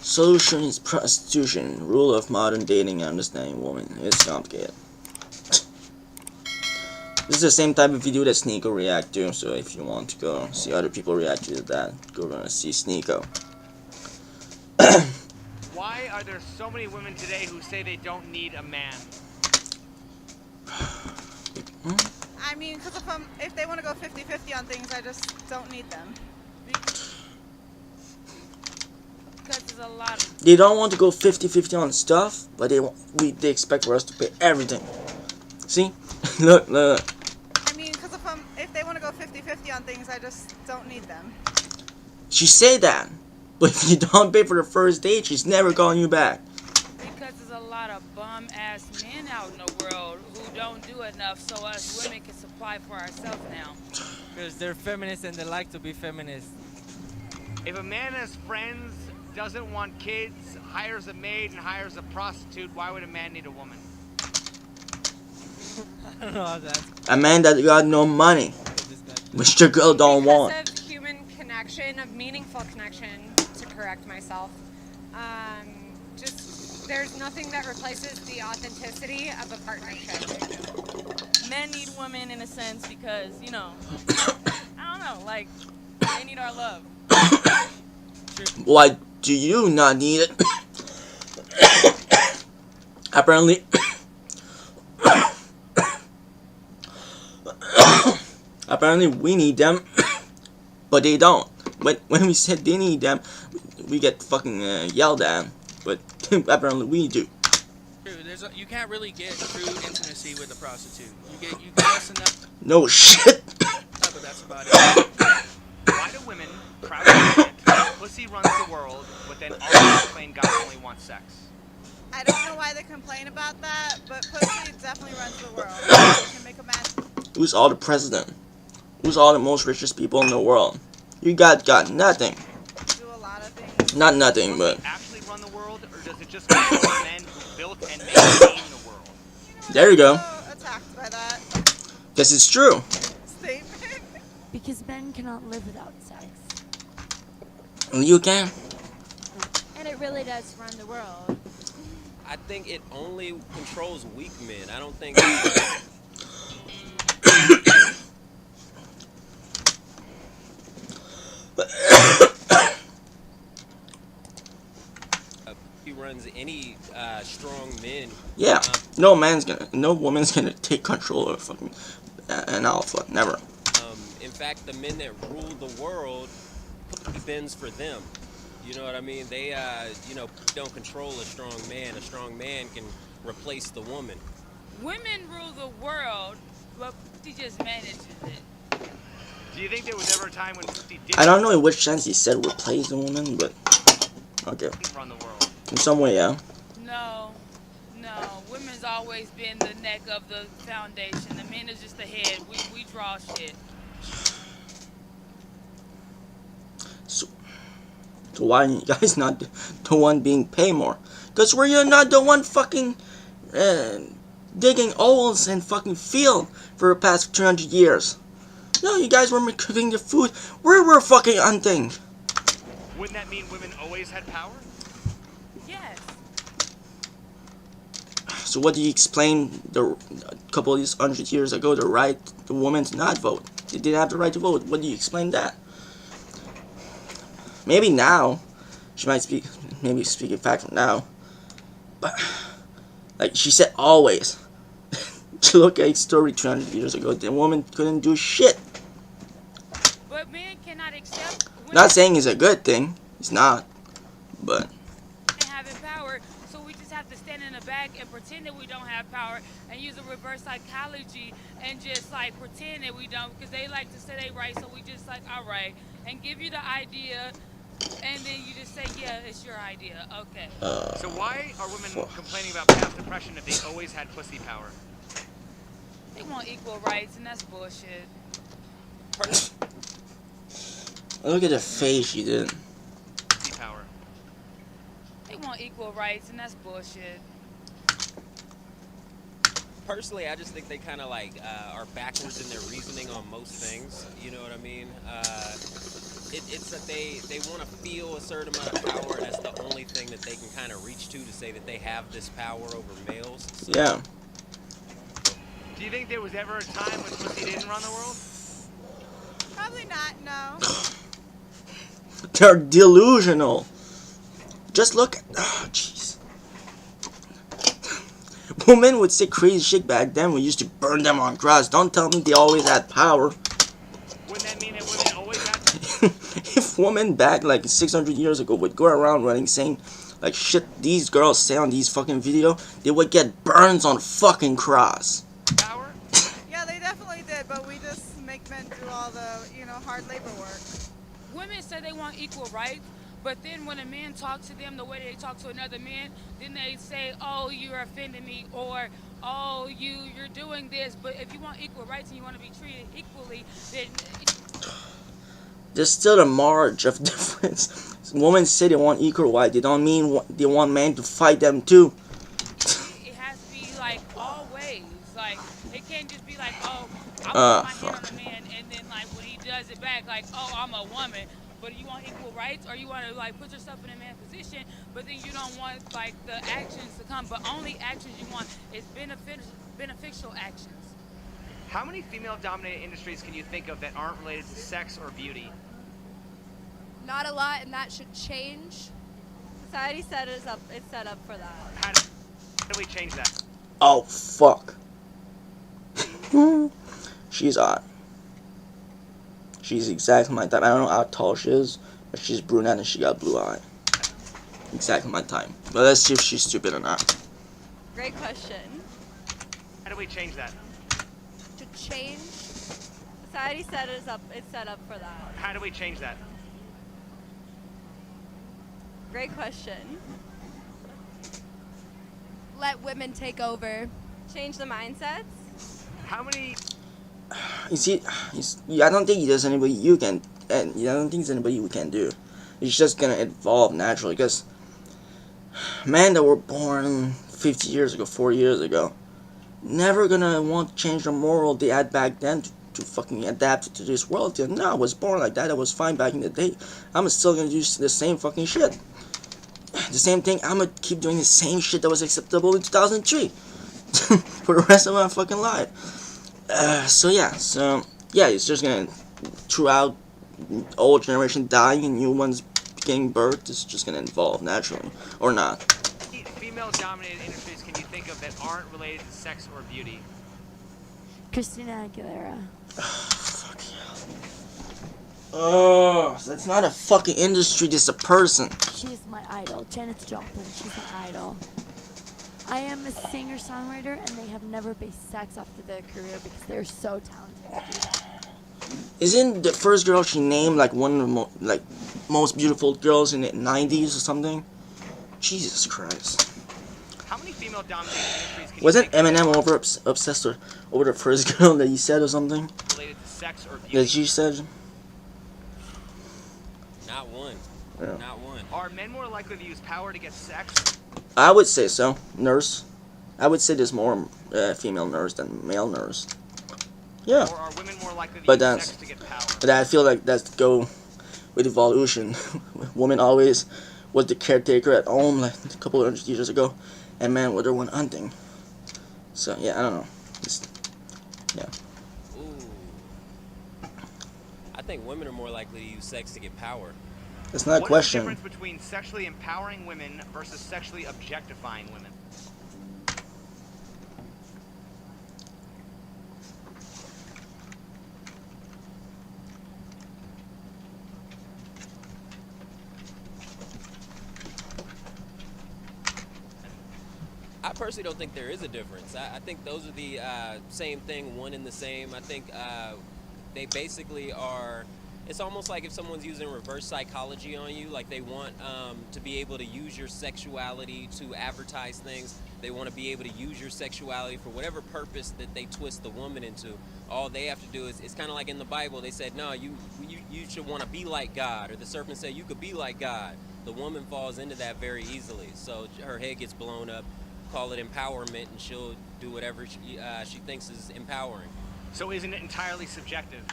Solution is prostitution. Rule of modern dating and understanding women. It's complicated. This is the same type of video that Sneeko react to, so if you want to go see other people react to that, go see Sneeko. Why are there so many women today who say they don't need a man? I mean, because if they want to go 50-50 on things, I just don't need them. Because there's a lot of... They don't want to go 50-50 on stuff, but they expect for us to pay everything. See? Look. I mean, because if they want to go 50-50 on things, I just don't need them. She say that, but if you don't pay for the first date, she's never calling you back. Because there's a lot of bum-ass men out in the world who don't do enough, so us women can supply for ourselves now. Because they're feminists and they like to be feminists. If a man has friends, doesn't want kids, hires a maid and hires a prostitute, why would a man need a woman? I don't know how that. A man that got no money, which the girl don't want. Because of human connection, of meaningful connection, to correct myself. Just, there's nothing that replaces the authenticity of a partnership. Men need women in a sense because, you know, I don't know, like, they need our love. Why do you not need it? Apparently we need them, but they don't. But when we said they need them, we get fucking yelled at. But apparently we do. True, you can't really get true intimacy with a prostitute. You get less enough. No shit. But that's about it. Why do women proudly admit pussy runs the world, but then always complain guys only want sex? I don't know why they complain about that, but pussy definitely runs the world. You can make a man. Who's all the president? Who's all the most richest people in the world? You got nothing. Do a lot of things. Not nothing, but Actually run the world, or does it just come from men who built and maintained the world? there you go. So attacked by that Guess it's true. statement. Because men cannot live without sex. You can. And it really does run the world. I think it only controls weak men. I don't think he runs any strong men. Yeah. No woman's gonna take control of fucking an alpha. Never. In fact, the men that rule the world pussy bends for them. You know what I mean? They, don't control a strong man. A strong man can replace the woman. Women rule the world, but he just manages it. Do you think there was ever a time when pussy did I don't know in which sense he said replace the woman, but okay. run the world? In some way, yeah. No. Women's always been the neck of the foundation. The men is just the head. We draw shit. So why are you guys not the one being paid more? Because we're not the one fucking digging holes and fucking field for the past 200 years. No, you guys were cooking the food. We were fucking hunting. Wouldn't that mean women always had power? Yes. So what do you explain a couple of these 100 years ago the women to not vote? They didn't have the right to vote. What do you explain that? Maybe now, she might speak in fact from now, but like she said always, to look at a story 200 years ago, the woman couldn't do shit. But men cannot accept women Not saying it's a good thing, it's not, but having power, so we just have to stand in the back and pretend that we don't have power and use a reverse psychology and just like pretend that we don't, because they like to say they right, so we just like, all right, and give you the idea. And then you just say, yeah, it's your idea. Okay. So why are women complaining about past oppression if they always had pussy power? They want equal rights, and that's bullshit. look at the face she did. Pussy power. They want equal rights, and that's bullshit. Personally, I just think they kind of like are backwards in their reasoning on most things. You know what I mean? it's that they want to feel a certain amount of power, and that's the only thing that they can kind of reach to say that they have this power over males. So, Yeah. Do you think there was ever a time when pussy didn't run the world? Probably not, no. They're delusional. Just look at. Oh, jeez. Women would say crazy shit back then. We used to burn them on cross. Don't tell me they always had power. Wouldn't that mean that women always had? If women back like 600 years ago would go around running saying like shit these girls say on these fucking video, they would get burns on fucking cross. Power? Yeah, they definitely did, but we just make men do all the, hard labor work. Women say they want equal rights, but then when a man talks to them the way they talk to another man, then they say, oh, you're offending me, or oh, you're doing this. But if you want equal rights and you want to be treated equally, then There's still a margin of difference. Women say they want equal rights. They don't mean they want men to fight them too. it has to be like always. Like it can't just be like, oh, I put my hand on a man, and then like when he does it back, like, oh, I'm a woman. But you want equal rights, or you want to like put yourself in a man's position, but then you don't want like the actions to come. But only actions you want is beneficial actions. How many female-dominated industries can you think of that aren't related to sex or beauty? Not a lot, and that should change. Society it's set up for that. How do we change that? Oh fuck. She's hot. She's exactly my type. I don't know how tall she is, but she's brunette and she got blue eye. Exactly my type. But let's see if she's stupid or not. Great question. How do we change that? To change, society it's set up for that. How do we change that? Great question. Let women take over. Change the mindsets. How many? You see, I don't think there's anybody you can, and I don't think there's anybody we can do. It's just gonna evolve naturally, because men that were born 50 years ago, 40 years ago, never gonna want to change the moral they had back then to fucking adapt to this world. No, I was born like that. I was fine back in the day. I'm still gonna do the same fucking shit. The same thing. I'm gonna keep doing the same shit that was acceptable in 2003 for the rest of my fucking life. So yeah, it's just gonna, throughout old generation dying and new ones getting birth, it's just gonna evolve naturally, or not. Female-dominated industries can you think of that aren't related to sex or beauty? Christina Aguilera. Fuck yeah. Oh, that's not a fucking industry, this is a person. She's my idol. Janet Joplin, she's my idol. I am a singer-songwriter, and they have never based sex off of their career because they're so talented. Isn't the first girl she named like one of the most beautiful girls in the 90s or something? Jesus Christ. How many female-dominated industries can Wasn't you think Eminem obsessed over the first girl that he said or something? related to sex or beauty? That she said? Not one. Yeah. Not one. Are men more likely to use power to get sex? I would say so. Nurse. I would say there's more female nurse than male nurse. Yeah. Or are women more likely to But use sex to get power? But I feel like that's go with evolution. Women always was the caretaker at home like a couple of hundred years ago, and men were the one hunting. So yeah, I don't know. Yeah. Ooh. I think women are more likely to use sex to get power. That's not a question. What is the difference between sexually empowering women versus sexually objectifying women? I personally don't think there is a difference. I think those are the same thing, one and the same. I think they basically are. It's almost like if someone's using reverse psychology on you, like they want to be able to use your sexuality to advertise things. They want to be able to use your sexuality for whatever purpose that they twist the woman into. All they have to do is, it's kind of like in the Bible, they said, no, you should want to be like God, or the serpent said you could be like God. The woman falls into that very easily, so her head gets blown up. Call it empowerment, and she'll do whatever she thinks is empowering. So isn't it entirely subjective?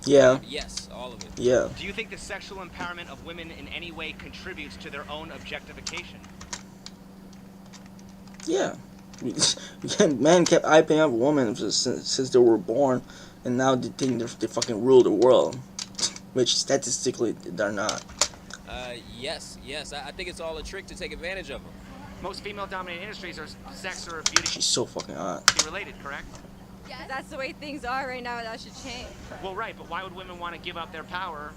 Yeah. Yes, all of it. Yeah. Do you think the sexual empowerment of women in any way contributes to their own objectification? Yeah. Men kept hyping up women since they were born, and now they think they fucking rule the world, which statistically they're not. Yes. I think it's all a trick to take advantage of them. Most female-dominated industries are sex or beauty She's so fucking hot. related, correct? Yes. That's the way things are right now. That should change. Well, right, but why would women want to give up their power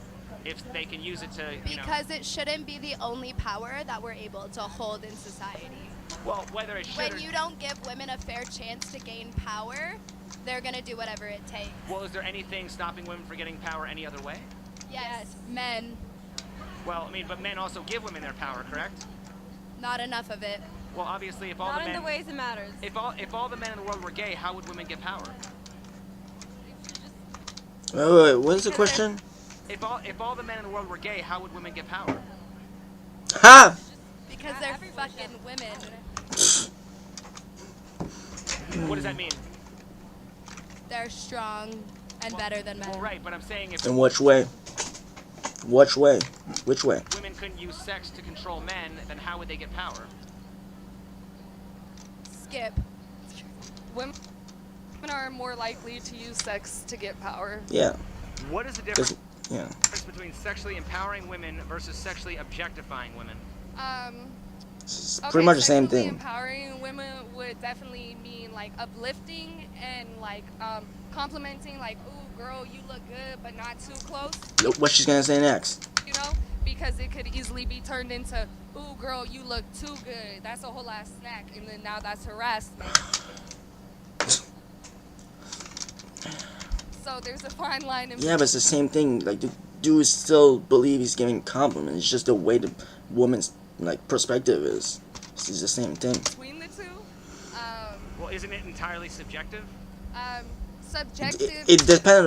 if they can use it to, you know? Because it shouldn't be the only power that we're able to hold in society. Well, whether it should When or... you don't give women a fair chance to gain power, they're gonna do whatever it takes. Well, is there anything stopping women from getting power any other way? Yes, men, Well, I mean, but men also give women their power, correct? not enough of it. Well, obviously, if all Not the in men... the ways it matters. If all the men in the world were gay, how would women get power? Wait, what is the question? If all the men in the world were gay, how would women get power? Ha! Because they're fucking women. What does that mean? They're strong and better than men. Well, right, but I'm saying if In which way? Which way? Which way? women couldn't use sex to control men, then how would they get power? Skip. Women are more likely to use sex to get power. Yeah. What is the 'Cause- difference yeah. between sexually empowering women versus sexually objectifying women? It's pretty much the same sexually thing. Empowering women would definitely mean like uplifting and like complimenting, like, "Ooh, girl, you look good, but not too close." Look what she's gonna say next. You know, because it could easily be turned into, "Ooh, girl, you look too good." That's a whole ass snack, and then now that's harassment. So there's a fine line in Yeah, but it's the same thing. Like the dude still believe he's giving compliments. It's just the way the woman's like perspective is. It's the same thing. between the two. Well, isn't it entirely subjective? Subjective. It depends on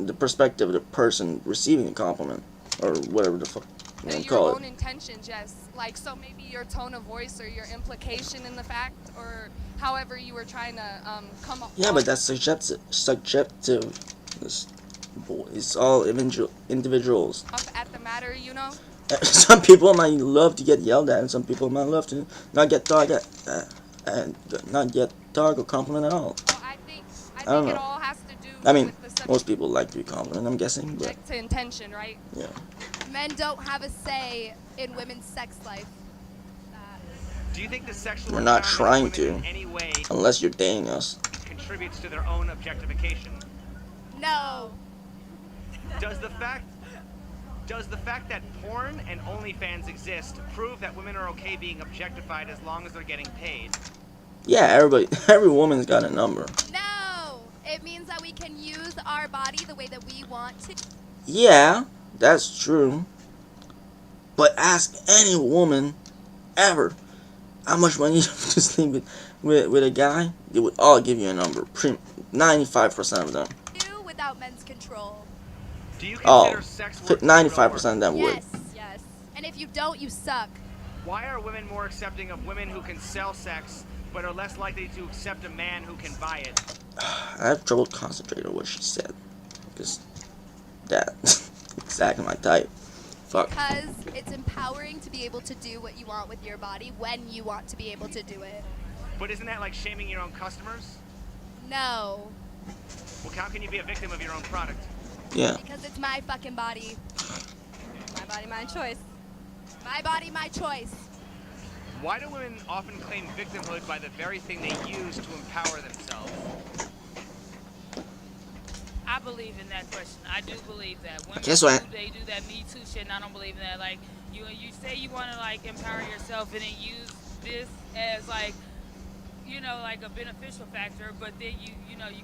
the perspective of the person receiving the compliment, or whatever the fuck you want to your call own it. intentions, yes. Like, so maybe your tone of voice or your implication in the fact, or however you were trying to come up. Yeah, but that's subjective. It's all individuals. At the matter, you know. Some people might love to get yelled at, and some people might love to not get dog or compliment at all. Well, I think don't it know. all has to do I mean, with the subject most people like to be complimented, I'm guessing, but to intention, right? yeah. Men don't have a say in women's sex life. Do you think the sexual We're not empowerment of trying women to, in any way unless you're dating us. contributes to their own objectification? No. Does the fact that porn and OnlyFans exist prove that women are okay being objectified as long as they're getting paid? Yeah, every woman's got a number. No. It means that we can use our body the way that we want to. Yeah, that's true. But ask any woman ever how much money you have to sleep with a guy, they would all give you a number. 95% of them. Do without men's control. Do you Oh, consider sex work to be 95% of them would. Yes. Yes. And if you don't, you suck. Why are women more accepting of women who can sell sex, but are less likely to accept a man who can buy it? I have trouble concentrating on what she said. Because that exactly my type. Fuck. Because it's empowering to be able to do what you want with your body when you want to be able to do it. But isn't that like shaming your own customers? No. Well, how can you be a victim of your own product? Yeah. Because it's my fucking body. My body, my choice. My body, my choice. Why do women often claim victimhood by the very thing they use to empower themselves? I believe in that question. I do believe that. Women Guess what? they do that Me Too shit, and I don't believe in that. Like, you say you want to, like, empower yourself and then use this as, like, you know, like a beneficial factor, but then you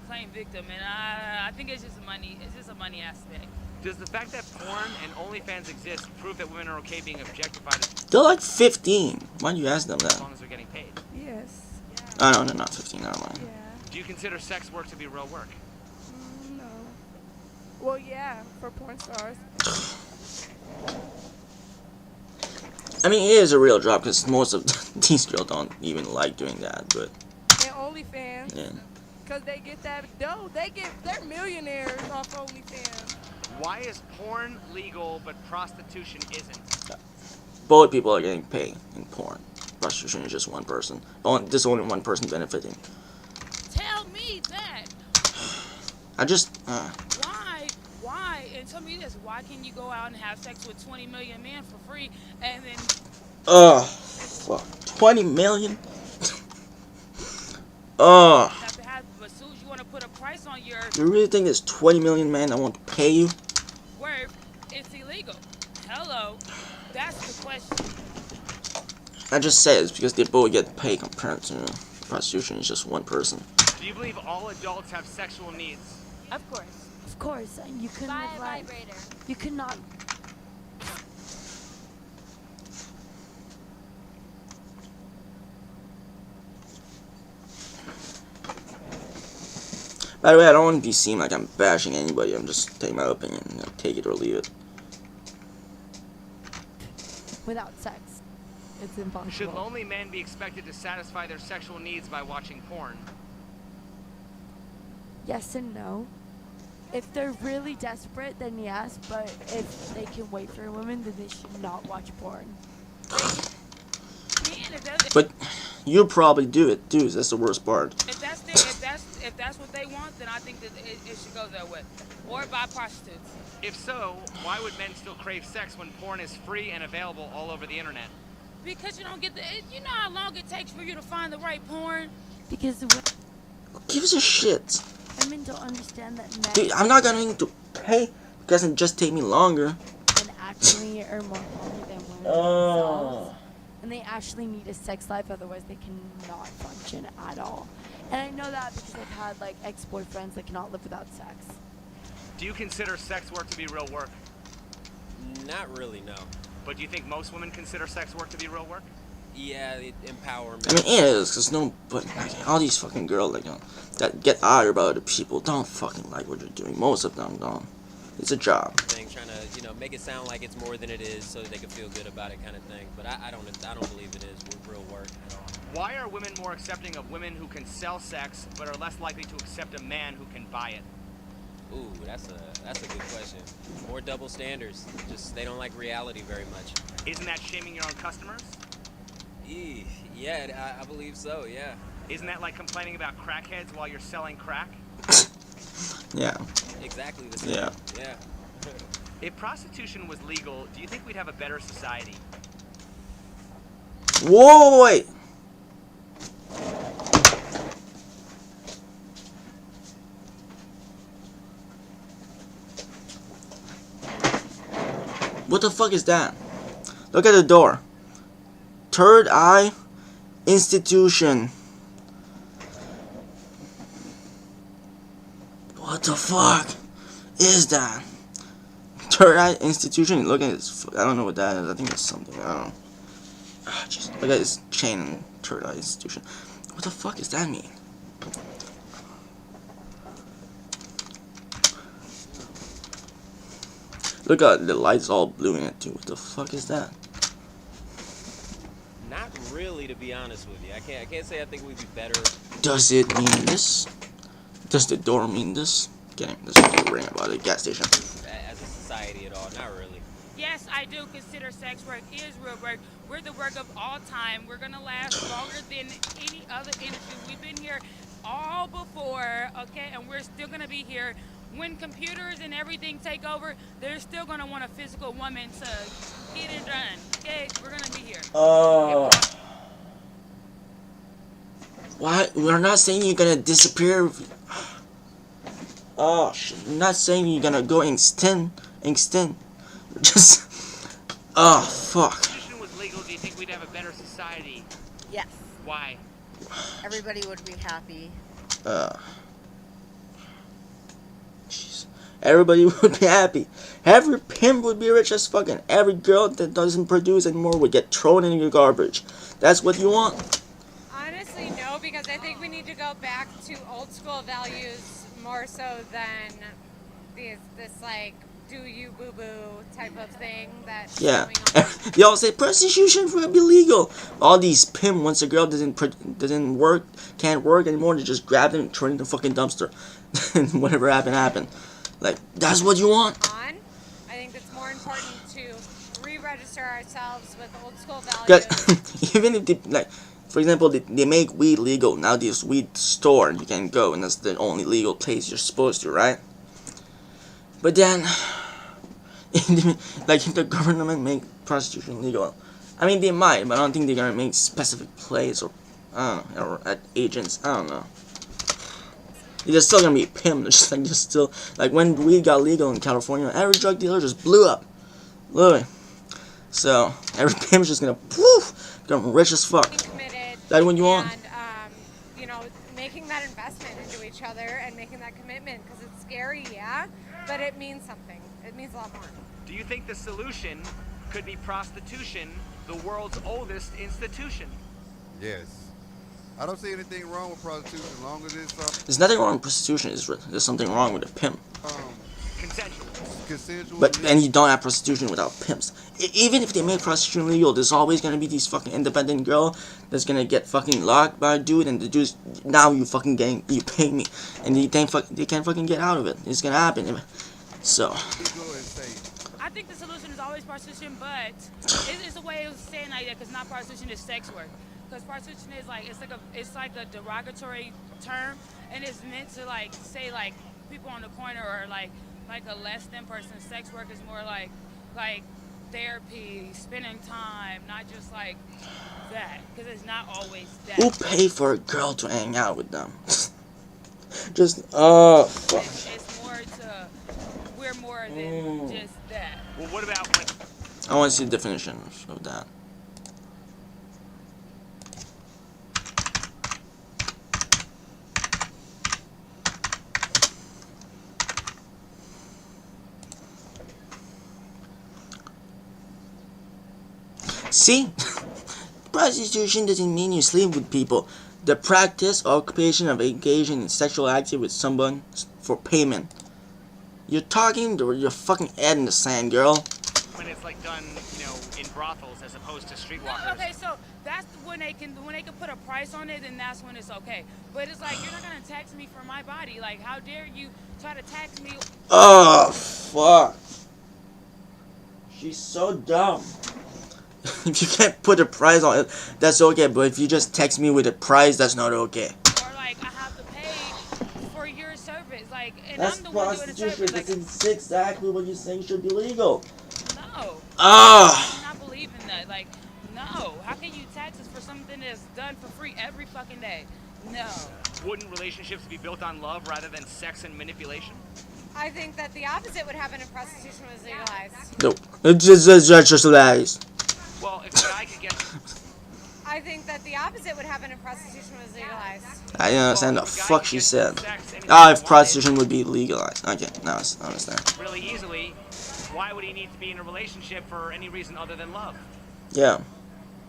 claim victim, and I think it's just a money aspect. Does the fact that porn and OnlyFans exist prove that women are okay being objectified They're like 15. Why do you ask them as that? long as they're getting paid? Yes. Oh, no, they're not 15. Never mind. Do you consider sex work to be real work? No. Well, yeah, for porn stars. I mean, it is a real job because most of these girls don't even like doing that, but And OnlyFans. yeah. Because they get that dough. They're millionaires off OnlyFans. Why is porn legal but prostitution isn't? Both people are getting paid in porn. Prostitution is just one person. There's only one person benefiting. Tell me that. I just. Why? And tell me this. Why can you go out and have sex with 20 million men for free and then... Fuck. 20 million? Have to have, but as soon as you want to put a price on your... You really think there's 20 million men that want to pay you? Worth, it's illegal. Hello. That's the question. I just said it's because they both get paid compared to prostitution is just one person. Do you believe all adults have sexual needs? Of course. Of course, and you couldn't Buy live a life. vibrator. You could not. By the way, I don't want to be seen like I'm bashing anybody. I'm just taking my opinion. You know, take it or leave it. Without sex, it's impossible. Should lonely men be expected to satisfy their sexual needs by watching porn? Yes and no. If they're really desperate, then yes. But if they can wait for a woman, then they should not watch porn. But you probably do it, dude. That's the worst part. If that's what they want, then I think that it should go that way. Or by prostitutes. If so, why would men still crave sex when porn is free and available all over the internet? Because you don't get the... You know how long it takes for you to find the right porn? Because Who gives a shit? women don't understand that men Dude, I'm not gonna need to pay. It doesn't just take me longer. and actually are more horny than women Oh. themselves. And they actually need a sex life, otherwise they cannot function at all. And I know that because I've had like ex-boyfriends that cannot live without sex. Do you consider sex work to be real work? Not really, no. But do you think most women consider sex work to be real work? Yeah, empowerment. I mean, it is, because but like, all these fucking girls, like, that get out about other people don't fucking like what you're doing. Most of them don't. It's a job. Thing, trying to, make it sound like it's more than it is so that they can feel good about it kind of thing. But I don't believe it is real work at all. Why are women more accepting of women who can sell sex, but are less likely to accept a man who can buy it? Ooh, that's a good question. More double standards. Just they don't like reality very much. Isn't that shaming your own customers? Yeah, I believe so, yeah. Isn't that like complaining about crackheads while you're selling crack? Yeah. Exactly the same. Yeah. If prostitution was legal, do you think we'd have a better society? Whoa, wait. What the fuck is that? Look at the door. Third Eye Institution. What the fuck is that? Third Eye Institution? Look at this. I don't know what that is. I think it's something. I don't know. Just look at this chain and Third Eye Institution. What the fuck does that mean? Look at the lights all blue in it too. What the fuck is that? Not really, to be honest with you. I can't say I think we'd be better. Does it mean this? Does the door mean this? Okay, there's a ring about a gas station. As a society at all, not really. Yes, I do consider sex work is real work. We're the work of all time. We're gonna last longer than any other industry. We've been here all before, okay, and we're still gonna be here. When computers and everything take over, they're still gonna want a physical woman to get it done. Okay, we're gonna be here. Why? We're not saying you're gonna disappear. Oh shit! We're not saying you're gonna go extinct. Just. Oh fuck. If prostitution was legal, do you think we'd have a better society? Yes. Why? Everybody would be happy. Jeez. Everybody would be happy. Every pimp would be rich as fuck, and every girl that doesn't produce anymore would get thrown in your garbage. That's what you want? Honestly, no, because I think we need to go back to old school values more so than this like do you boo boo type of thing that's Yeah. going on. They all say prostitution will be legal. All these pimp, once a girl doesn't work, can't work anymore, they just grab them and turn it in the fucking dumpster. And whatever happened. Like, that's what you want. I think it's more important to re-register ourselves with old school values. Because even if they, like, for example, they make weed legal. Now there's weed store you can go, and that's the only legal place you're supposed to, right? But then, like, if the government make prostitution legal, I mean, they might, but I don't think they're gonna make specific place or, I don't know, or at agents, I don't know. They're still gonna be pimped. Just still, like, when weed got legal in California, every drug dealer just blew up. Literally. So, every pimp's just gonna, poof, become rich as fuck. That's what you want. And, you know, making that investment into each other and making that commitment, because it's scary, yeah, but it means something. It means a lot more. Do you think the solution could be prostitution, the world's oldest institution? Yes. I don't see anything wrong with prostitution as long as it's There's nothing wrong with prostitution. There's something wrong with a pimp. Consensual. But and you don't have prostitution without pimps. Even if they make prostitution legal, there's always gonna be these fucking independent girl that's gonna get fucking locked by a dude, and the dude's now you fucking getting you pay me, and they can't fucking get out of it. It's gonna happen. So. I think the solution is always prostitution, but it's a way of saying like that, because not prostitution is sex work. Because prostitution is like it's like a derogatory term, and it's meant to like say like people on the corner or like a less than person. Sex work is more like therapy, spending time, not just like that. Because it's not always that. Who pay for a girl to hang out with them? Just fuck. It's more to we're more than just that. Well, what about when? I want to see the definition of that. See? Prostitution doesn't mean you sleep with people. The practice or occupation of engaging in sexual activity with someone for payment. You're talking to your fucking head in the sand, girl. When it's like done, you know, in brothels as opposed to streetwalkers. No, okay, so that's when they can put a price on it, and that's when it's okay. But it's like you're not gonna tax me for my body. Like, how dare you try to tax me? Oh fuck. She's so dumb. If you can't put a price on it, that's okay. But if you just text me with a price, that's not okay. Or like I have to pay for your service, like, and That's I'm the one doing the prostitution. service. Like, That's exactly what you're saying should be legal. no. Ah. I do not believe in that. Like, no. How can you tax us for something that's done for free every fucking day? No. Wouldn't relationships be built on love rather than sex and manipulation? I think that the opposite would happen if prostitution was legalized. No, it's just lies. Well, if a guy could get... I think that the opposite would happen if prostitution was legalized. I didn't understand the fuck she said. Ah, if prostitution would be legalized. Okay, now I understand. Really easily, why would he need to be in a relationship for any reason other than love? Yeah.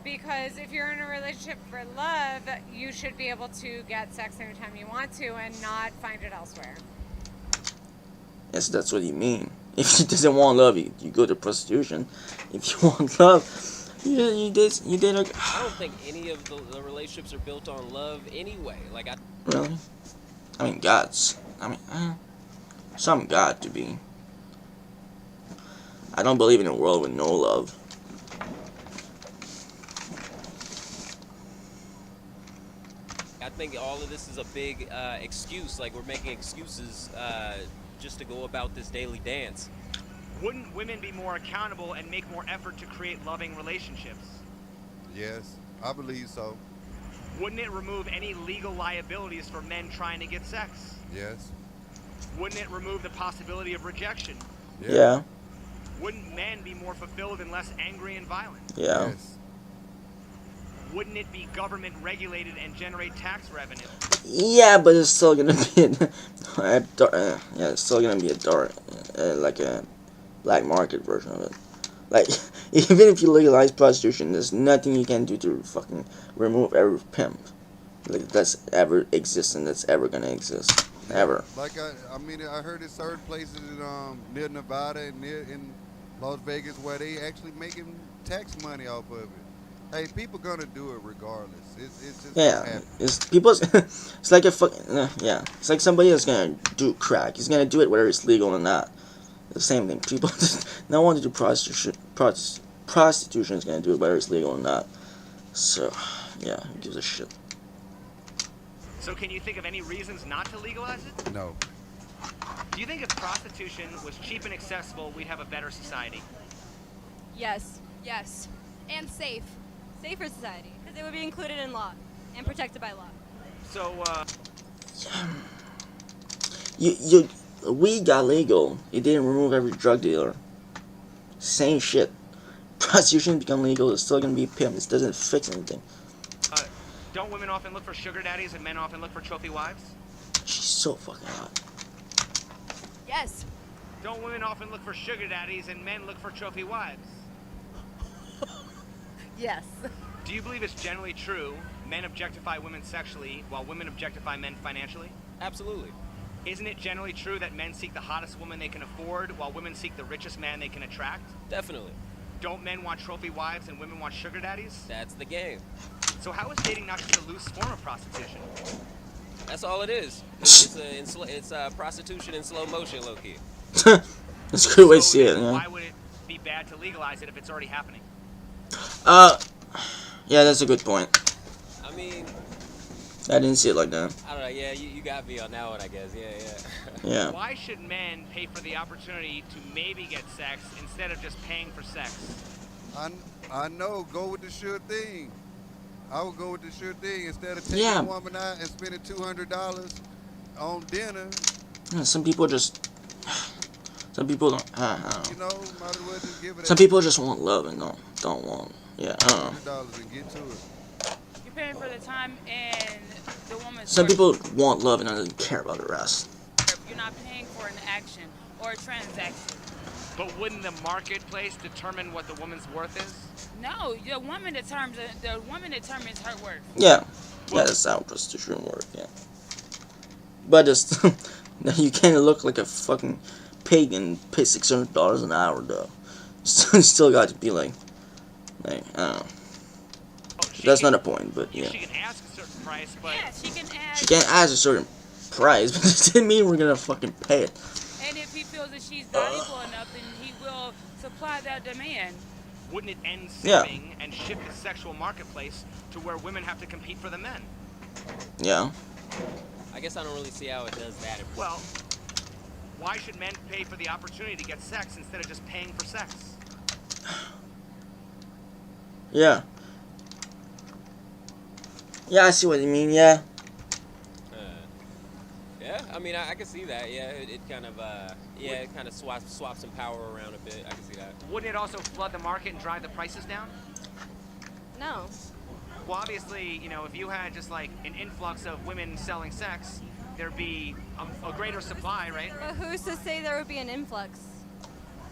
Because if you're in a relationship for love, you should be able to get sex anytime you want to and not find it elsewhere. Yes, that's what you mean. If he doesn't want love, you go to prostitution. If you want love, you did a... I don't think any of the relationships are built on love anyway. Like Really? I mean, some got to be. I don't believe in a world with no love. I think all of this is a big excuse. Like we're making excuses just to go about this daily dance. Wouldn't women be more accountable and make more effort to create loving relationships? Yes, I believe so. Wouldn't it remove any legal liabilities for men trying to get sex? Yes. Wouldn't it remove the possibility of rejection? Yeah. Wouldn't men be more fulfilled and less angry and violent? Yeah. Yes. Wouldn't it be government regulated and generate tax revenue? Yeah, but it's still gonna be it's still gonna be a dark, like a black market version of it. Like, even if you legalize prostitution, there's nothing you can do to fucking remove every pimp like that's ever exists and that's ever gonna exist. Ever. Like I mean, I heard in certain places near Nevada and near in Las Vegas where they actually making tax money off of it. Hey, people gonna do it regardless. It's just gonna Yeah, happen. it's people. It's like a fucking yeah. It's like somebody is gonna do crack. He's gonna do it whether it's legal or not. The same thing. People, no one to do prostitution. Prostitution is gonna do it whether it's legal or not. So, yeah, who gives a shit? So can you think of any reasons not to legalize it? No. Do you think if prostitution was cheap and accessible, we'd have a better society? Yes. Yes. And safe. Safer society. Because it would be included in law and protected by law. So, Weed got legal. It didn't remove every drug dealer. Same shit. Prostitution become legal. It's still gonna be pimped. It doesn't fix anything. don't women often look for sugar daddies and men often look for trophy wives? She's so fucking hot. Yes. Don't women often look for sugar daddies and men look for trophy wives? Yes. Do you believe it's generally true men objectify women sexually while women objectify men financially? Absolutely. Isn't it generally true that men seek the hottest woman they can afford while women seek the richest man they can attract? Definitely. Don't men want trophy wives and women want sugar daddies? That's the game. So how is dating not just a loose form of prostitution? That's all it is. It's prostitution in slow motion, low-key. That's a good way to see it, Why yeah. would it be bad to legalize it if it's already happening? Yeah, that's a good point. I mean, I didn't see it like that. I don't know. Yeah, you got me on that one, I guess. Yeah. Yeah. Why should men pay for the opportunity to maybe get sex instead of just paying for sex? I know. Go with the sure thing. I would go with the sure thing instead of taking Yeah. a woman out and spending $200 on dinner. Yeah, some people just. Some people don't. I don't You know. know, might as well just give it. Some people just want love and don't want. Yeah, I don't know. $200 and get to it. You're paying for the time and the woman's Some work. people want love and don't care about the rest. You're not paying for an action or a transaction. But wouldn't the marketplace determine what the woman's worth is? No, the woman determines her worth. Yeah, that's how prostitution works. Yeah, but just you can't look like a fucking pig and pay $600 an hour though. Still got to be like I don't know. That's not a point, but yeah. She can ask a certain price, but Yeah, she can ask. She can't ask a certain price, but it didn't mean we're gonna fucking pay it. And if he feels that she's valuable enough, then he will supply that demand. wouldn't it end Yeah. simming and shift the sexual marketplace to where women have to compete for the men? Yeah. I guess I don't really see how it does that. Well, why should men pay for the opportunity to get sex instead of just paying for sex? Yeah. Yeah, I see what you mean. Yeah. Yeah, I mean, I can see that. Yeah, it kind of, it kind of swaps some power around a bit. I can see that. Wouldn't it also flood the market and drive the prices down? No. Well, obviously, you know, if you had just like an influx of women selling sex, there'd be a greater supply, right? But who's to say there would be an influx?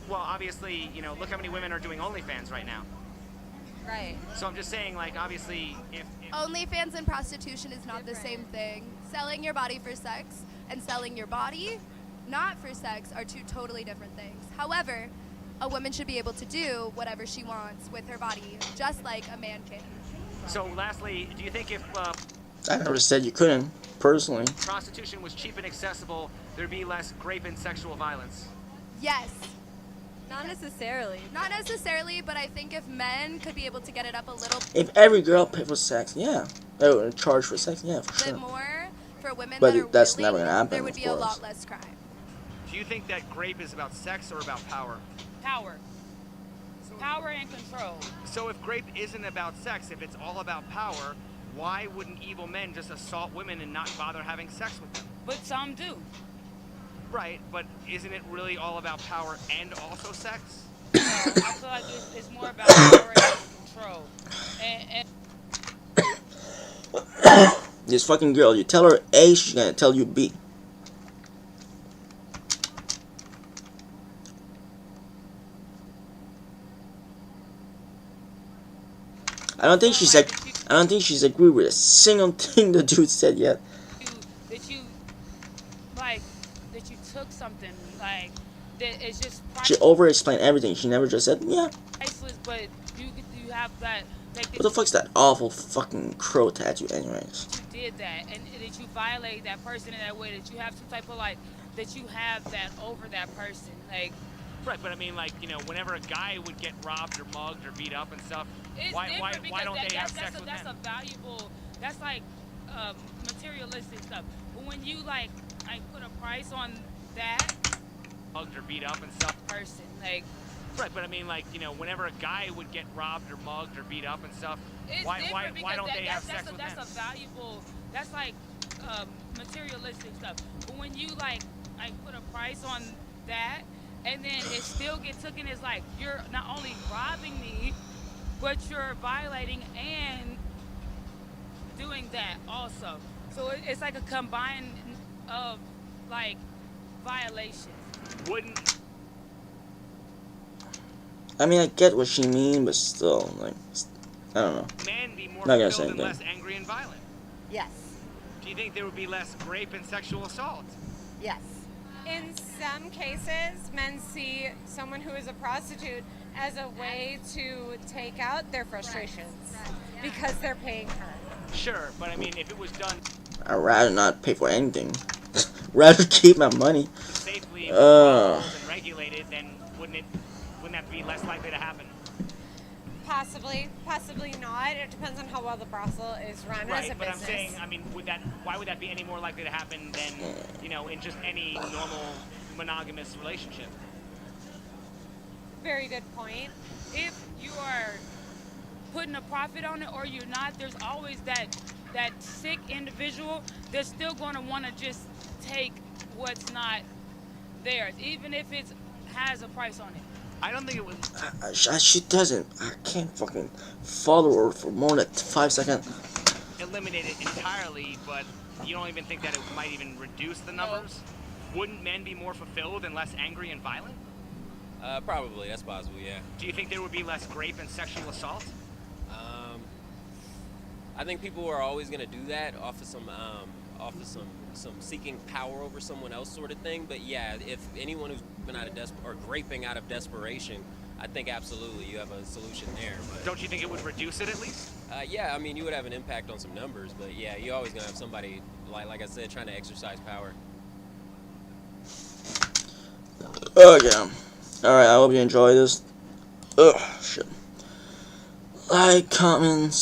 Well, obviously, you know, look how many women are doing OnlyFans right now. Right. So I'm just saying, like, obviously, if OnlyFans and prostitution is not the same thing. Selling your body for sex and selling your body not for sex are two totally different things. However, a woman should be able to do whatever she wants with her body, just like a man can. So, lastly, do you think if I never said you couldn't, personally. prostitution was cheap and accessible, there'd be less rape and sexual violence? Yes. Not necessarily. Not necessarily, but I think if men could be able to get it up a little If every girl paid for sex, yeah. They would charge for sex, yeah, for bit sure. more for women But that are that's willing, never gonna happen, there would of be a course. lot less crime. Do you think that grape is about sex or about power? Power. Power and control. So if grape isn't about sex, if it's all about power, why wouldn't evil men just assault women and not bother having sex with them? But some do. Right, but isn't it really all about power and also sex? I feel like it's more about power and control. And This fucking girl, you tell her A, she's gonna tell you B. I don't think she's agreed with a single thing the dude said yet. that you something like that. It's just She over-explained everything. She never just said, yeah. priceless, but you have that. Like, What the fuck's that awful fucking crow tattoo anyways? you did that, and that you violate that person in that way, that you have some type of like, that you have that over that person, like. Right, but I mean, like, you know, whenever a guy would get robbed or mugged or beat up and stuff, It's why don't they have sex with that's men? a valuable, that's like materialistic stuff. But when you like put a price on that Mugged or beat up and stuff. person, like. Right, but I mean, like, you know, whenever a guy would get robbed or mugged or beat up and stuff, It's why different don't because they have sex with men? that's a valuable, that's like materialistic stuff. But when you like put a price on that, and then it still gets taken as like you're not only robbing me, but you're violating and doing that also. So it's like a combine of like violations. Wouldn't. I mean, I get what she means, but still, like, I don't know. Men be more Not gonna say fulfilled and anything. less angry and violent? Yes. Do you think there would be less rape and sexual assault? Yes. In some cases, men see someone who is a prostitute as a way to take out their frustrations because they're paying her. Sure, but I mean, if it was done I'd rather not pay for anything. Rather keep my money. safely and regulated, then wouldn't that be less likely to happen? Possibly, possibly not. It depends on how well the brothel is run as a Right, but business. I'm saying, I mean, why would that be any more likely to happen than, you know, in just any normal monogamous relationship? Very good point. If you are putting a profit on it or you're not, there's always that sick individual that's still going to want to just take what's not theirs, even if it has a price on it. I don't think it would. She doesn't. I can't fucking follow her for more than 5 seconds. Eliminate it entirely, but you don't even think that it might even reduce the numbers? Wouldn't men be more fulfilled and less angry and violent? Probably, that's possible, yeah. Do you think there would be less rape and sexual assault? I think people are always going to do that off of some seeking power over someone else sort of thing. But yeah, if anyone who's been graping out of desperation, I think absolutely you have a solution there. But Don't you think it would reduce it at least? yeah, I mean, you would have an impact on some numbers, but yeah, you're always going to have somebody, like I said, trying to exercise power. Okay. Alright, I hope you enjoy this. Ugh, shit. Like, comment,